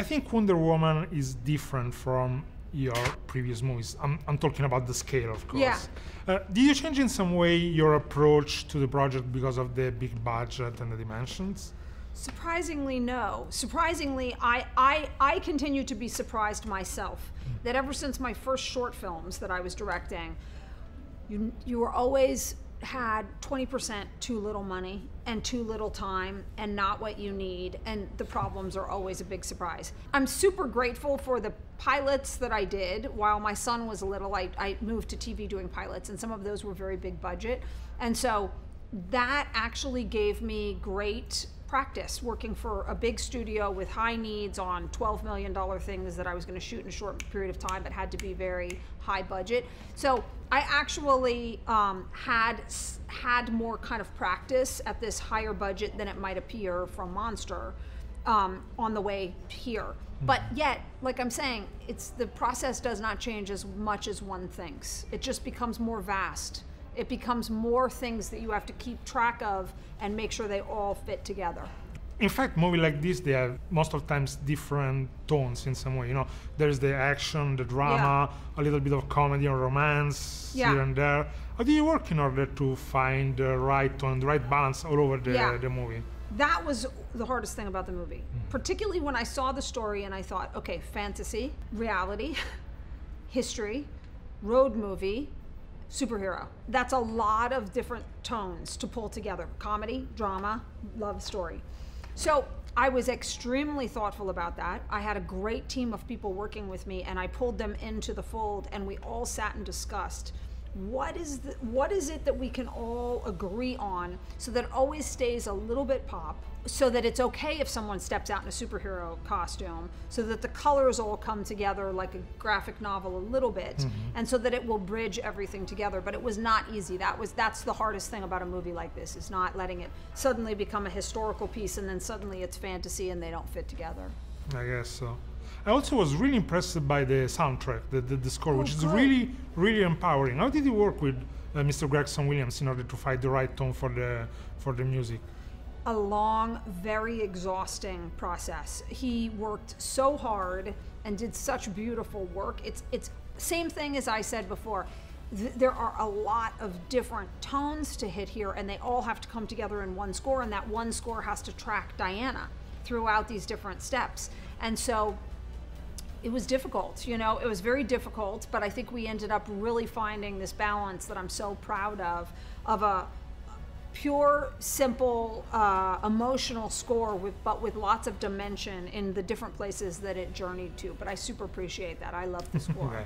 I think Wonder Woman is different from your previous movies. I'm talking about the scale, of course. Yeah. Did you change in some way your approach to the project because of the big budget and the dimensions? Surprisingly, no. Surprisingly, I continue to be surprised myself that ever since my first short films that I was directing, you were always had 20% too little money and too little time and not what you need, and the problems are always a big surprise. I'm super grateful for the pilots that I did while my son was little. I moved to TV doing pilots, and some of those were very big budget, and so that actually gave me great practice working for a big studio with high needs on $12 million things that I was going to shoot in a short period of time, but had to be very high budget. So I actually had more kind of practice at this higher budget than it might appear from Monster on the way here. But yet, like I'm saying, the process does not change as much as one thinks. It just becomes more vast. It becomes more things that you have to keep track of and make sure they all fit together. In fact, movies like this, they have most of the times different tones in some way. You know, there's the action, the drama, a little bit of comedy or romance here and there. How do you work in order to find the right tone, the right balance all over the movie? That was the hardest thing about the movie, particularly when I saw the story and I thought, okay, fantasy, reality, history, road movie, superhero. That's a lot of different tones to pull together. Comedy, drama, love story. So I was extremely thoughtful about that. I had a great team of people working with me, and I pulled them into the fold, and we all sat and discussed what is it that we can all agree on so that it always stays a little bit pop, so that it's okay if someone steps out in a superhero costume, so that the colors all come together like a graphic novel a little bit, and so that it will bridge everything together. But it was not easy. That's the hardest thing about a movie like this, is not letting it suddenly become a historical piece and then suddenly it's fantasy and they don't fit together. I guess so. I also was really impressed by the soundtrack, the score, which is good. really empowering. How did you work with Mr. Gregson Williams in order to find the right tone for the music? A long, very exhausting process. He worked so hard and did such beautiful work. It's same thing as I said before. There are a lot of different tones to hit here, and they all have to come together in one score, and that one score has to track Diana throughout these different steps. And so it was difficult, you know, it was very difficult, but I think we ended up really finding this balance that I'm so proud of a pure, simple, emotional score, but with lots of dimension in the different places that it journeyed to. But I super appreciate that. I love the score. Okay.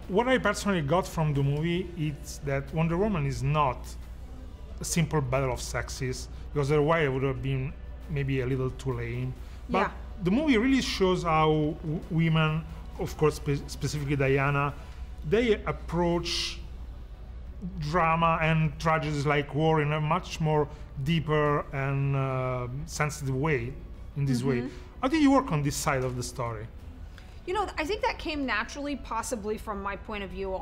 What I personally got from the movie is that Wonder Woman is not a simple battle of sexes, because otherwise it would have been maybe a little too lame. But the movie really shows how women, of course specifically Diana, they approach drama and tragedies like war in a much more deeper and sensitive way, in this way. How did you work on this side of the story? You know, I think that came naturally, possibly from my point of view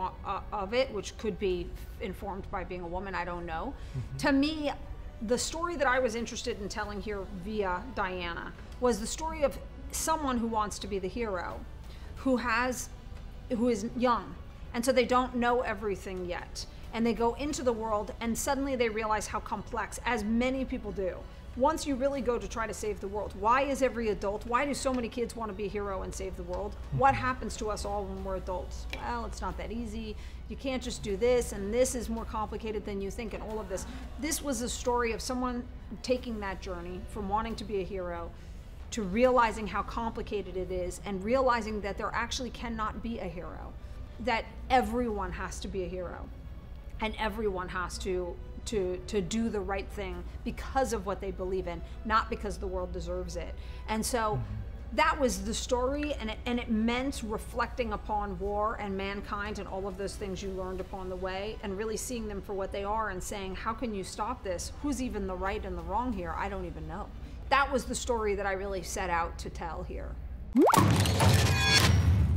of it, which could be informed by being a woman, I don't know. To me, the story that I was interested in telling here via Diana was the story of someone who wants to be the hero, who is young, and so they don't know everything yet. And they go into the world and suddenly they realize how complex, as many people do. Once you really go to try to save the world, why do so many kids want to be a hero and save the world? What happens to us all when we're adults? Well, it's not that easy. You can't just do this, and this is more complicated than you think, and all of this. This was a story of someone taking that journey from wanting to be a hero to realizing how complicated it is, and realizing that there actually cannot be a hero, that everyone has to be a hero, and everyone has to do the right thing because of what they believe in, not because the world deserves it. And so that was the story, and it meant reflecting upon war and mankind and all of those things you learned upon the way, and really seeing them for what they are and saying, how can you stop this? Who's even the right and the wrong here? I don't even know. That was the story that I really set out to tell here.